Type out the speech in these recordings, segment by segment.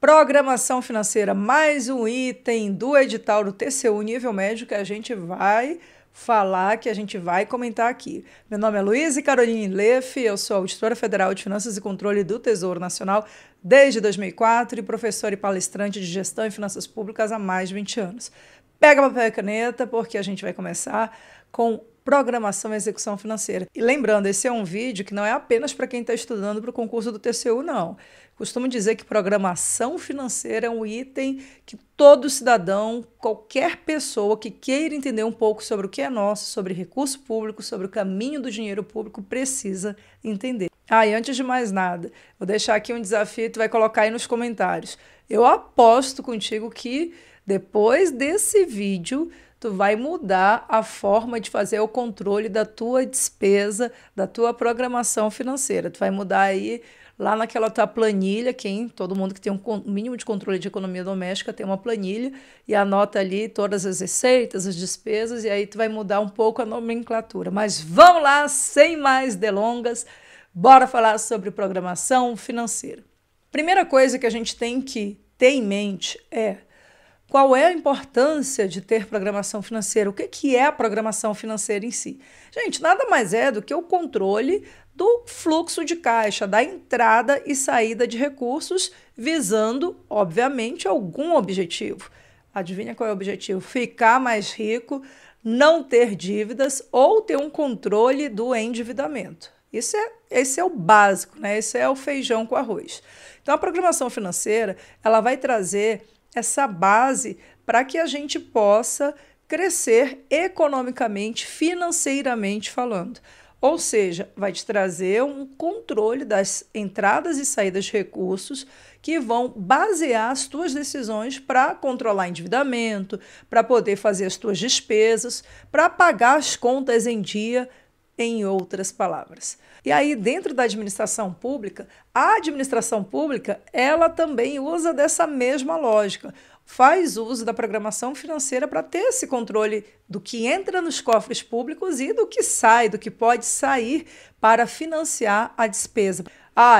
Programação financeira, mais um item do edital do TCU nível médio que a gente vai falar, que a gente vai comentar aqui. Meu nome é Luísa Caroline Leff, eu sou auditora federal de Finanças e Controle do Tesouro Nacional desde 2004 e professora e palestrante de Gestão e Finanças Públicas há mais de 20 anos. Pega papel e caneta, porque a gente vai começar com programação e execução financeira. E lembrando, esse é um vídeo que não é apenas para quem está estudando para o concurso do TCU, não. Costumo dizer que programação financeira é um item que todo cidadão, qualquer pessoa que queira entender um pouco sobre o que é nosso, sobre recurso público, sobre o caminho do dinheiro público, precisa entender. E antes de mais nada, vou deixar aqui um desafio, tu vai colocar aí nos comentários. Eu aposto contigo que depois desse vídeo, tu vai mudar a forma de fazer o controle da tua despesa, da tua programação financeira. Tu vai mudar aí lá naquela tua planilha, todo mundo que tem um mínimo de controle de economia doméstica tem uma planilha e anota ali todas as receitas, as despesas, e aí tu vai mudar um pouco a nomenclatura. Mas vamos lá, sem mais delongas, bora falar sobre programação financeira. Primeira coisa que a gente tem que ter em mente é qual é a importância de ter programação financeira? O que é a programação financeira em si? Gente, nada mais é do que o controle do fluxo de caixa, da entrada e saída de recursos, visando, obviamente, algum objetivo. Adivinha qual é o objetivo? Ficar mais rico, não ter dívidas ou ter um controle do endividamento. Esse é o básico, né? Esse é o feijão com arroz. Então, a programação financeira, ela vai trazer essa base para que a gente possa crescer economicamente, financeiramente falando. Ou seja, vai te trazer um controle das entradas e saídas de recursos que vão basear as tuas decisões para controlar endividamento, para poder fazer as tuas despesas, para pagar as contas em dia, em outras palavras. E aí, dentro da administração pública, a administração pública, ela também usa dessa mesma lógica. Faz uso da programação financeira para ter esse controle do que entra nos cofres públicos e do que sai, do que pode sair para financiar a despesa.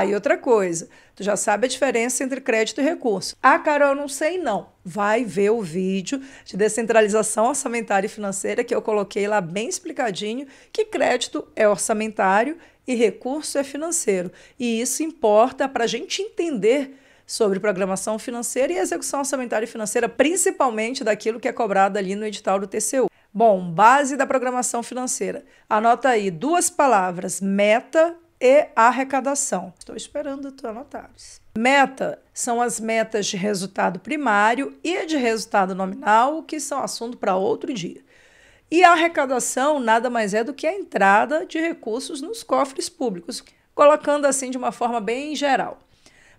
E outra coisa, tu já sabe a diferença entre crédito e recurso. Carol, eu não sei não. Vai ver o vídeo de descentralização orçamentária e financeira que eu coloquei lá bem explicadinho que crédito é orçamentário e recurso é financeiro. E isso importa para a gente entender sobre programação financeira e execução orçamentária e financeira, principalmente daquilo que é cobrado ali no edital do TCU. Bom, base da programação financeira. Anota aí 2 palavras, meta e arrecadação. Estou esperando tu anotares. Meta são as metas de resultado primário e de resultado nominal, que são assunto para outro dia. E a arrecadação nada mais é do que a entrada de recursos nos cofres públicos, colocando assim de uma forma bem geral.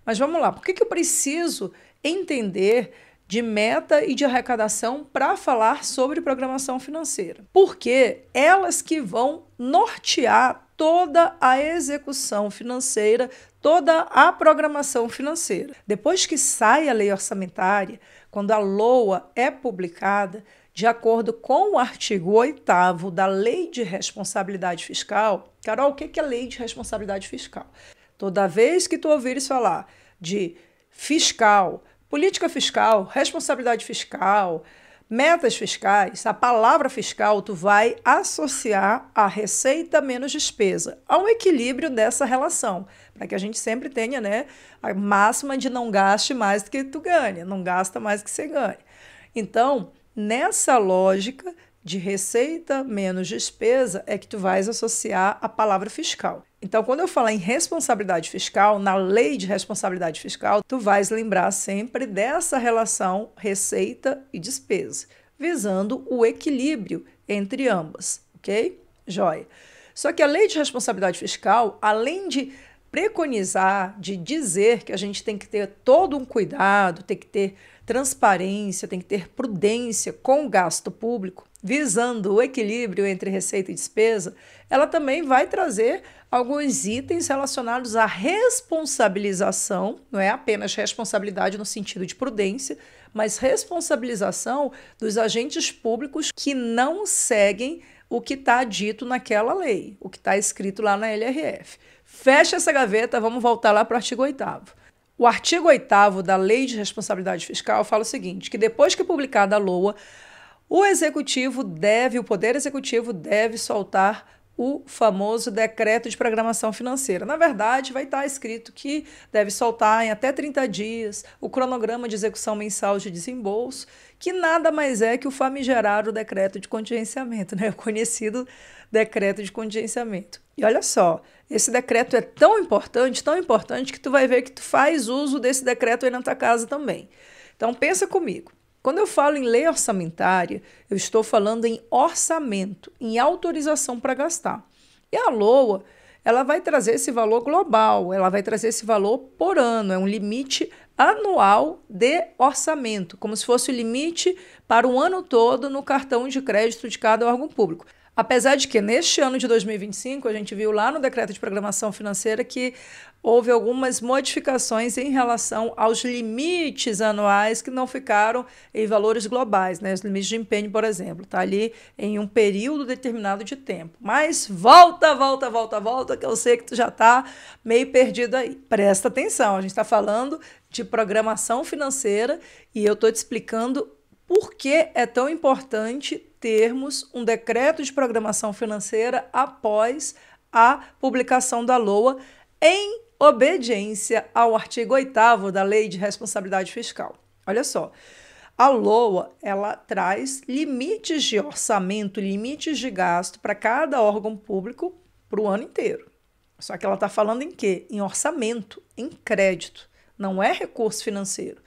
Mas vamos lá, por que eu preciso entender de meta e de arrecadação para falar sobre programação financeira? Porque elas que vão nortear toda a execução financeira, toda a programação financeira. Depois que sai a lei orçamentária, quando a LOA é publicada, de acordo com o artigo 8º da Lei de Responsabilidade Fiscal, Carol, o que é Lei de Responsabilidade Fiscal? Toda vez que tu ouvires falar de fiscal, política fiscal, responsabilidade fiscal, metas fiscais, a palavra fiscal, tu vai associar a receita menos despesa, ao equilíbrio dessa relação, para que a gente sempre tenha, né, a máxima de não gaste mais do que tu ganha, não gasta mais do que você ganha. Então, nessa lógica de receita menos despesa é que tu vais associar a palavra fiscal. Então, quando eu falar em responsabilidade fiscal, na lei de responsabilidade fiscal, tu vais lembrar sempre dessa relação receita e despesa, visando o equilíbrio entre ambas, ok? Joia. Só que a lei de responsabilidade fiscal, além de preconizar, de dizer que a gente tem que ter todo um cuidado, tem que ter transparência, tem que ter prudência com o gasto público, visando o equilíbrio entre receita e despesa, ela também vai trazer alguns itens relacionados à responsabilização, não é apenas responsabilidade no sentido de prudência, mas responsabilização dos agentes públicos que não seguem o que está dito naquela lei, o que está escrito lá na LRF. Fecha essa gaveta, vamos voltar lá para o artigo 8º. O artigo 8º da Lei de Responsabilidade Fiscal fala o seguinte, que depois que publicada a LOA, o Poder Executivo deve soltar o famoso decreto de programação financeira. Na verdade, vai estar escrito que deve soltar em até 30 dias o cronograma de execução mensal de desembolso, que nada mais é que o famigerado decreto de contingenciamento, né? O conhecido decreto de contingenciamento. E olha só, esse decreto é tão importante que tu vai ver que tu faz uso desse decreto aí na tua casa também. Então pensa comigo. Quando eu falo em lei orçamentária, eu estou falando em orçamento, em autorização para gastar. E a LOA, ela vai trazer esse valor global, ela vai trazer esse valor por ano, é um limite anual de orçamento, como se fosse o limite para um ano todo no cartão de crédito de cada órgão público. Apesar de que neste ano de 2025, a gente viu lá no decreto de programação financeira que houve algumas modificações em relação aos limites anuais que não ficaram em valores globais, né? Os limites de empenho, por exemplo, está ali em um período determinado de tempo. Mas volta, que eu sei que tu já está meio perdido aí. Presta atenção, a gente está falando de programação financeira e eu estou te explicando por que é tão importante termos um decreto de programação financeira após a publicação da LOA em obediência ao artigo 8º da Lei de Responsabilidade Fiscal. Olha só, a LOA ela traz limites de orçamento, limites de gasto para cada órgão público para o ano inteiro. Só que ela está falando em quê? Em orçamento, em crédito, não é recurso financeiro.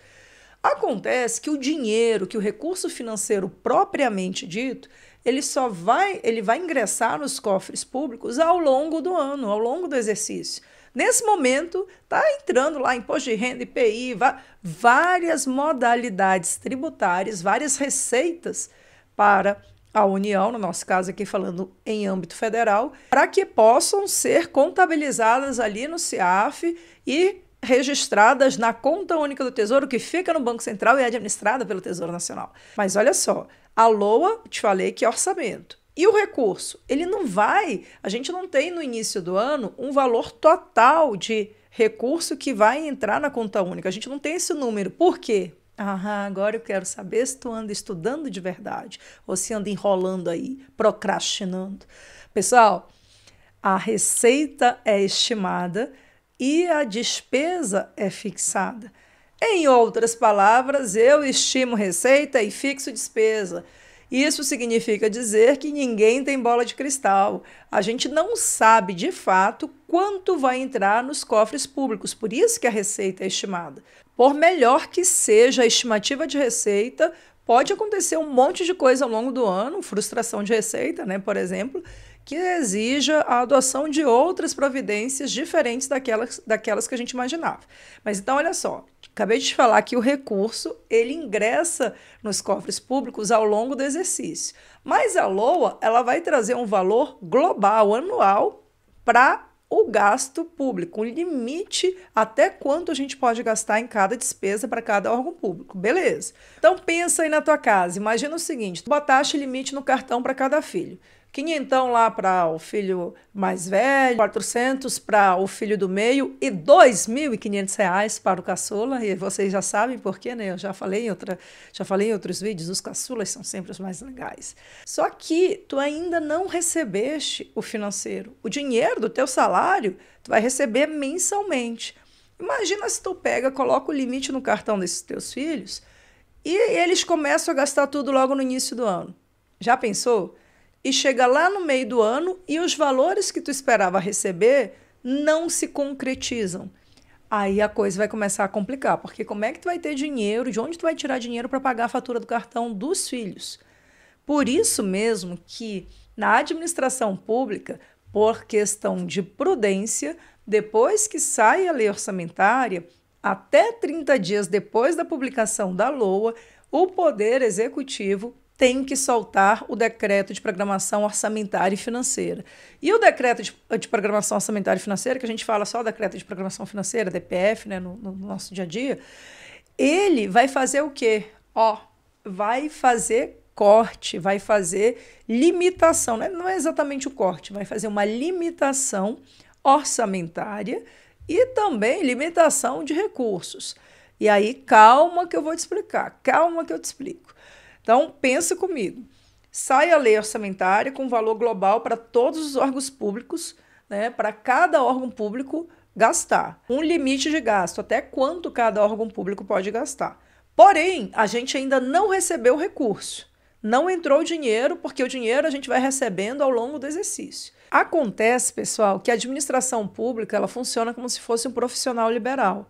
Acontece que o dinheiro, que o recurso financeiro propriamente dito, ele vai ingressar nos cofres públicos ao longo do ano, ao longo do exercício. Nesse momento, está entrando lá imposto de renda, IPI, várias modalidades tributárias, várias receitas para a União, no nosso caso aqui falando em âmbito federal, para que possam ser contabilizadas ali no CIAF e registradas na conta única do Tesouro, que fica no Banco Central e é administrada pelo Tesouro Nacional. Mas olha só, a LOA, te falei que é orçamento. E o recurso? Ele não vai, a gente não tem no início do ano um valor total de recurso que vai entrar na conta única. A gente não tem esse número. Por quê? Agora eu quero saber se tu anda estudando de verdade ou se anda enrolando aí, procrastinando. Pessoal, a receita é estimada e a despesa é fixada. Em outras palavras, eu estimo receita e fixo despesa. Isso significa dizer que ninguém tem bola de cristal. A gente não sabe, de fato, quanto vai entrar nos cofres públicos. Por isso que a receita é estimada. Por melhor que seja a estimativa de receita, pode acontecer um monte de coisa ao longo do ano, frustração de receita, né, por exemplo, que exija a adoção de outras providências diferentes daquelas que a gente imaginava. Mas então, olha só, acabei de te falar que o recurso, ele ingressa nos cofres públicos ao longo do exercício. Mas a LOA, ela vai trazer um valor global, anual, para o gasto público, um limite até quanto a gente pode gastar em cada despesa para cada órgão público. Beleza. Então, pensa aí na tua casa. Imagina o seguinte, tu botaste limite no cartão para cada filho. 500 lá para o filho mais velho, 400 para o filho do meio e R$ 2.500 para o caçula. E vocês já sabem por quê, né? Eu já falei em outros vídeos, os caçulas são sempre os mais legais. Só que tu ainda não recebeste o financeiro. O dinheiro do teu salário tu vai receber mensalmente. Imagina se tu coloca o limite no cartão desses teus filhos e eles começam a gastar tudo logo no início do ano. Já pensou? E chega lá no meio do ano e os valores que tu esperava receber não se concretizam. Aí a coisa vai começar a complicar, porque como é que tu vai ter dinheiro, de onde tu vai tirar dinheiro para pagar a fatura do cartão dos filhos? Por isso mesmo que na administração pública, por questão de prudência, depois que sai a lei orçamentária, até 30 dias depois da publicação da LOA, o Poder Executivo tem que soltar o decreto de programação orçamentária e financeira. E o decreto de programação orçamentária e financeira, que a gente fala só o decreto de programação financeira, DPF, né, no nosso dia a dia, ele vai fazer o quê? Vai fazer corte, vai fazer limitação, né? Não é exatamente o corte, vai fazer uma limitação orçamentária e também limitação de recursos. E aí, calma que eu vou te explicar, calma que eu te explico. Então, pensa comigo. Sai a lei orçamentária com valor global para todos os órgãos públicos, né, para cada órgão público gastar. Um limite de gasto, até quanto cada órgão público pode gastar. Porém, a gente ainda não recebeu o recurso. Não entrou o dinheiro, porque o dinheiro a gente vai recebendo ao longo do exercício. Acontece, pessoal, que a administração pública ela funciona como se fosse um profissional liberal.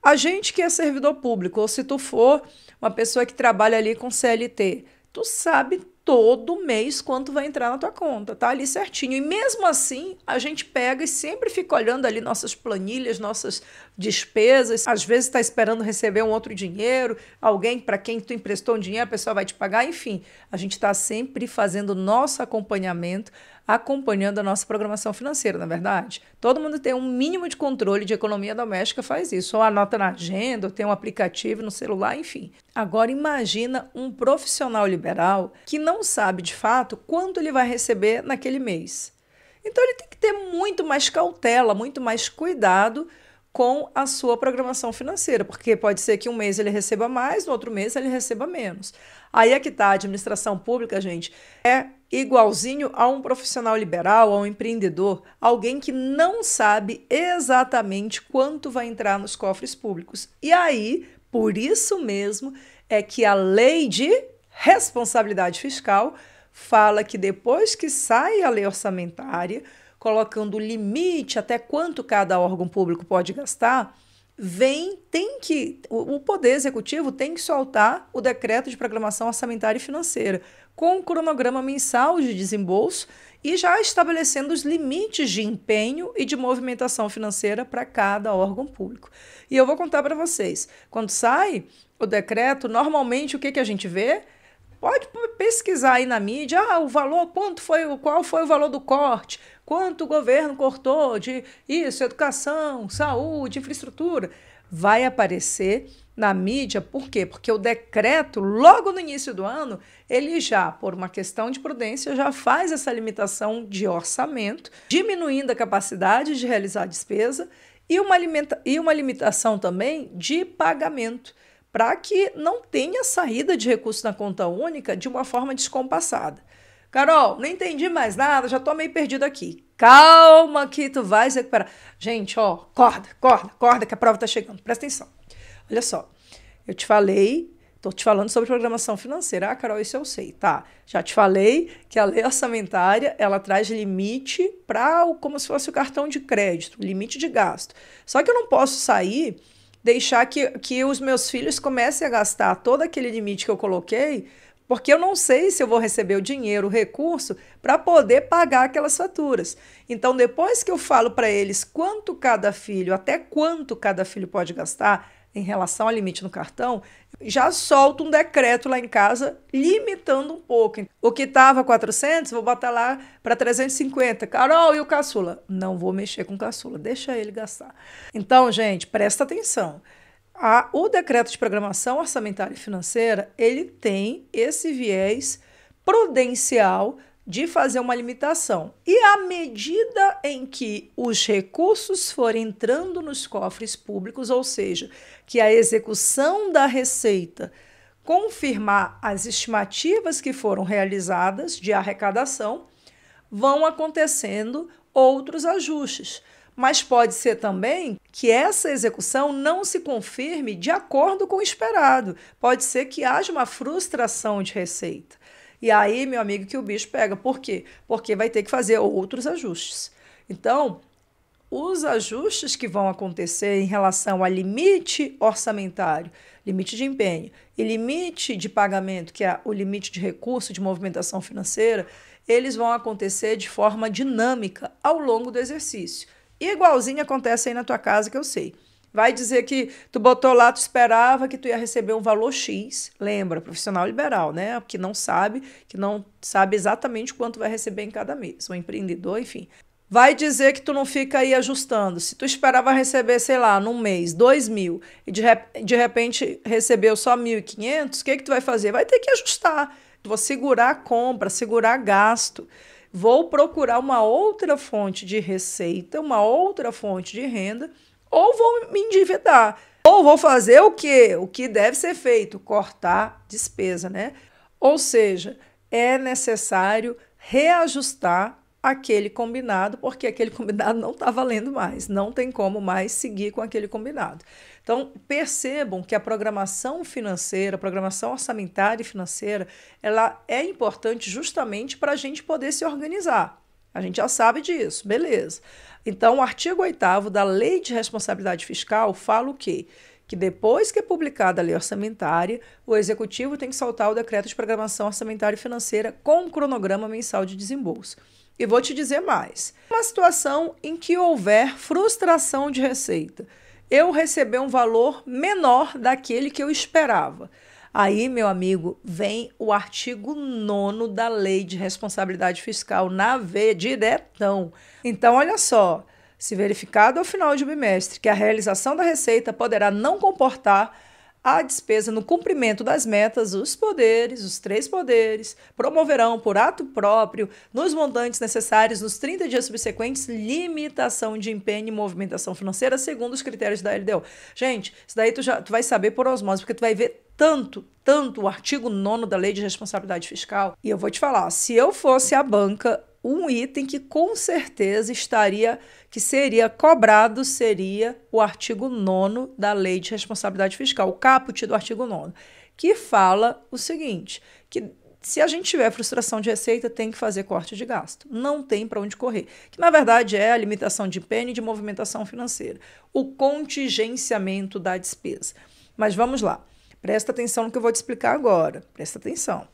A gente que é servidor público, ou se tu for uma pessoa que trabalha ali com CLT, tu sabe todo mês quanto vai entrar na tua conta, tá ali certinho. E mesmo assim, a gente pega e sempre fica olhando ali nossas planilhas, nossas despesas. Às vezes está esperando receber um outro dinheiro, alguém para quem tu emprestou um dinheiro, a pessoa vai te pagar, enfim. A gente está sempre fazendo nosso acompanhamento, acompanhando a nossa programação financeira, na verdade. Todo mundo tem um mínimo de controle de economia doméstica, faz isso. Ou anota na agenda, ou tem um aplicativo no celular, enfim. Agora imagina um profissional liberal que não sabe de fato quanto ele vai receber naquele mês. Então ele tem que ter muito mais cautela, muito mais cuidado com a sua programação financeira, porque pode ser que um mês ele receba mais, no outro mês ele receba menos. Aí é que está a administração pública, gente, é igualzinho a um profissional liberal, a um empreendedor, alguém que não sabe exatamente quanto vai entrar nos cofres públicos. E aí, por isso mesmo, é que a lei de responsabilidade fiscal fala que depois que sai a lei orçamentária, colocando o limite até quanto cada órgão público pode gastar, o Poder Executivo tem que soltar o decreto de programação orçamentária e financeira, com um cronograma mensal de desembolso e já estabelecendo os limites de empenho e de movimentação financeira para cada órgão público. E eu vou contar para vocês, quando sai o decreto, normalmente o que a gente vê? Pode pesquisar aí na mídia, o valor, qual foi o valor do corte, quanto o governo cortou de isso, educação, saúde, infraestrutura. Vai aparecer na mídia, por quê? Porque o decreto, logo no início do ano, ele já, por uma questão de prudência, já faz essa limitação de orçamento, diminuindo a capacidade de realizar a despesa e uma limitação também de pagamento, para que não tenha saída de recursos na conta única de uma forma descompassada. Carol, não entendi mais nada, já estou meio perdido aqui. Calma que tu vais recuperar. Gente, acorda que a prova está chegando. Presta atenção. Olha só, eu te falei, estou te falando sobre programação financeira. Ah, Carol, isso eu sei, tá? Já te falei que a lei orçamentária, ela traz limite para como se fosse o cartão de crédito, limite de gasto. Só que eu não posso deixar que os meus filhos comecem a gastar todo aquele limite que eu coloquei, porque eu não sei se eu vou receber o dinheiro, o recurso, para poder pagar aquelas faturas. Então, depois que eu falo para eles até quanto cada filho pode gastar em relação ao limite no cartão, já solto um decreto lá em casa limitando um pouco. O que estava 400, vou botar lá para 350. Carol, e o caçula? Não vou mexer com o caçula, deixa ele gastar. Então, gente, presta atenção. O decreto de programação orçamentária e financeira, ele tem esse viés prudencial de fazer uma limitação. E à medida em que os recursos forem entrando nos cofres públicos, ou seja, que a execução da receita confirmar as estimativas que foram realizadas de arrecadação, vão acontecendo outros ajustes. Mas pode ser também que essa execução não se confirme de acordo com o esperado. Pode ser que haja uma frustração de receita. E aí, meu amigo, que o bicho pega. Por quê? Porque vai ter que fazer outros ajustes. Então, os ajustes que vão acontecer em relação a limite orçamentário, limite de empenho e limite de pagamento, que é o limite de recurso de movimentação financeira, eles vão acontecer de forma dinâmica ao longo do exercício. Igualzinho acontece aí na tua casa, que eu sei. Vai dizer que tu botou lá, tu esperava que tu ia receber um valor X. Lembra, profissional liberal, né? Que não sabe exatamente quanto vai receber em cada mês. Um empreendedor, enfim. Vai dizer que tu não fica aí ajustando. Se tu esperava receber, sei lá, num mês, 2.000, e de repente recebeu só 1.500, o que tu vai fazer? Vai ter que ajustar. Vou segurar a compra, segurar gasto. Vou procurar uma outra fonte de receita, uma outra fonte de renda, ou vou me endividar, ou vou fazer o quê? O que deve ser feito, cortar despesa, né? Ou seja, é necessário reajustar aquele combinado, porque aquele combinado não está valendo mais, não tem como mais seguir com aquele combinado. Então, percebam que a programação financeira, a programação orçamentária e financeira, ela é importante justamente para a gente poder se organizar. A gente já sabe disso, beleza. Então, o artigo 8º da Lei de Responsabilidade Fiscal fala o quê? Que depois que é publicada a lei orçamentária, o Executivo tem que soltar o decreto de programação orçamentária e financeira com um cronograma mensal de desembolso. E vou te dizer mais. Uma situação em que houver frustração de receita, eu receber um valor menor daquele que eu esperava. Aí, meu amigo, vem o artigo 9º da Lei de Responsabilidade Fiscal na veia, diretão. Então, olha só, se verificado ao final de um bimestre que a realização da receita poderá não comportar a despesa no cumprimento das metas, os três poderes, promoverão por ato próprio, nos montantes necessários nos 30 dias subsequentes, limitação de empenho e movimentação financeira segundo os critérios da LDO. Gente, isso daí tu vai saber por osmose, porque tu vai ver tanto o artigo 9º da Lei de Responsabilidade Fiscal. E eu vou te falar, se eu fosse a banca, um item que com certeza seria cobrado seria o artigo 9º da Lei de Responsabilidade Fiscal, o caput do artigo 9º, que fala o seguinte, que se a gente tiver frustração de receita, tem que fazer corte de gasto. Não tem para onde correr. Que, na verdade, é a limitação de empenho e de movimentação financeira. O contingenciamento da despesa. Mas vamos lá. Presta atenção no que eu vou te explicar agora. Presta atenção.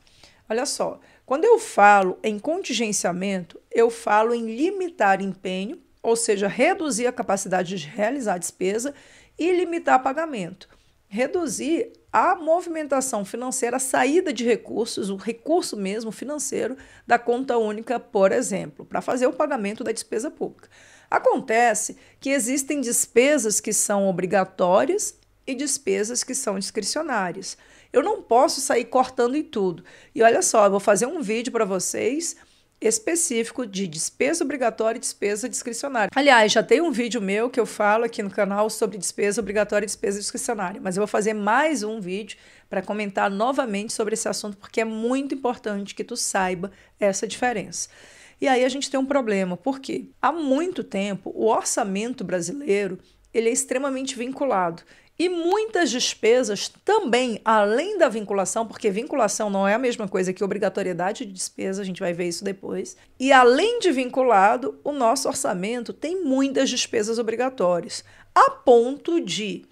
Olha só. Quando eu falo em contingenciamento, eu falo em limitar empenho, ou seja, reduzir a capacidade de realizar a despesa e limitar pagamento. Reduzir a movimentação financeira, a saída de recursos, o recurso mesmo financeiro da conta única, por exemplo, para fazer o pagamento da despesa pública. Acontece que existem despesas que são obrigatórias e despesas que são discricionárias. Eu não posso sair cortando em tudo. E olha só, eu vou fazer um vídeo para vocês específico de despesa obrigatória e despesa discricionária. Aliás, já tem um vídeo meu que eu falo aqui no canal sobre despesa obrigatória e despesa discricionária, mas eu vou fazer mais um vídeo para comentar novamente sobre esse assunto, porque é muito importante que tu saiba essa diferença. E aí a gente tem um problema, porque há muito tempo o orçamento brasileiro ele é extremamente vinculado. E muitas despesas também, além da vinculação, porque vinculação não é a mesma coisa que obrigatoriedade de despesa, a gente vai ver isso depois. E além de vinculado, o nosso orçamento tem muitas despesas obrigatórias, a ponto de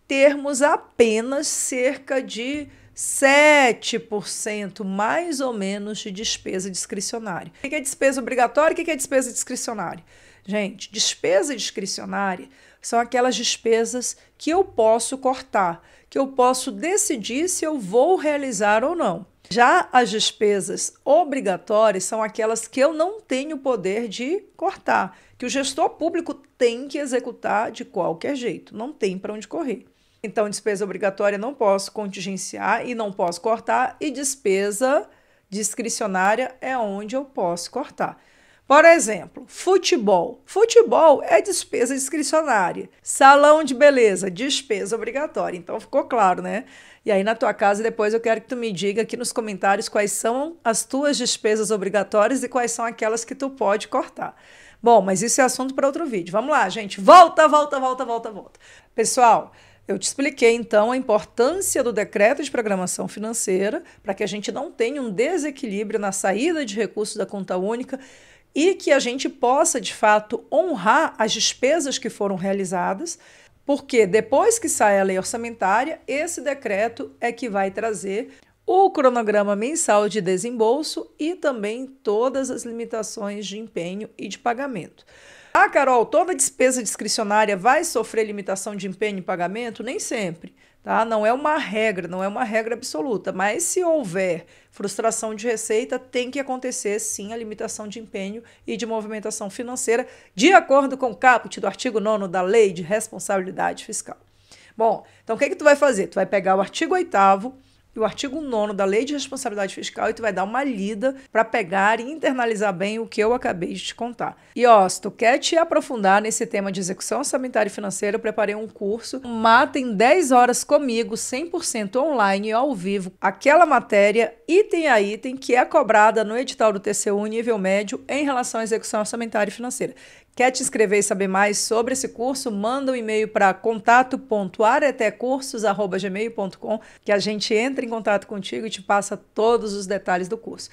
termos apenas cerca de 7% mais ou menos de despesa discricionária. O que é despesa obrigatória e o que é despesa discricionária? Gente, despesa discricionária são aquelas despesas que eu posso cortar, que eu posso decidir se eu vou realizar ou não. Já as despesas obrigatórias são aquelas que eu não tenho poder de cortar, que o gestor público tem que executar de qualquer jeito, não tem para onde correr. Então, despesa obrigatória não posso contingenciar e não posso cortar, e despesa discricionária é onde eu posso cortar. Por exemplo, futebol. Futebol é despesa discricionária. Salão de beleza, despesa obrigatória. Então ficou claro, né? E aí na tua casa depois eu quero que tu me diga aqui nos comentários quais são as tuas despesas obrigatórias e quais são aquelas que tu pode cortar. Bom, mas isso é assunto para outro vídeo. Vamos lá, gente. Volta. Pessoal, eu te expliquei, então, a importância do decreto de programação financeira para que a gente não tenha um desequilíbrio na saída de recursos da conta única e que a gente possa, de fato, honrar as despesas que foram realizadas, porque depois que sai a lei orçamentária, esse decreto é que vai trazer o cronograma mensal de desembolso e também todas as limitações de empenho e de pagamento. Ah, Carol, toda despesa discricionária vai sofrer limitação de empenho e pagamento? Nem sempre, tá? Não é uma regra absoluta, mas se houver frustração de receita, tem que acontecer sim a limitação de empenho e de movimentação financeira, de acordo com o caput do artigo 9º da Lei de Responsabilidade Fiscal. Bom, então o que tu vai fazer? Tu vai pegar o artigo 8º e o artigo 9º da Lei de Responsabilidade Fiscal e tu vai dar uma lida para pegar e internalizar bem o que eu acabei de te contar. E ó, se tu quer te aprofundar nesse tema de execução orçamentária e financeira, eu preparei um curso, mata em 10 horas comigo, 100% online e ao vivo, aquela matéria, item a item, que é cobrada no edital do TCU nível médio em relação à execução orçamentária e financeira. Quer te inscrever e saber mais sobre esse curso? Manda um e-mail para contato.aretecursos@gmail.com que a gente entra em contato contigo e te passa todos os detalhes do curso.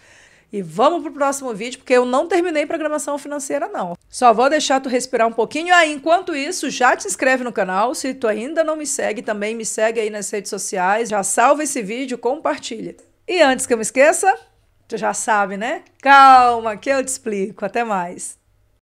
E vamos para o próximo vídeo, porque eu não terminei programação financeira, não. Só vou deixar tu respirar um pouquinho. Aí, enquanto isso, já te inscreve no canal. Se tu ainda não me segue, também me segue aí nas redes sociais. Já salva esse vídeo, compartilha. E antes que eu me esqueça, tu já sabe, né? Calma que eu te explico. Até mais.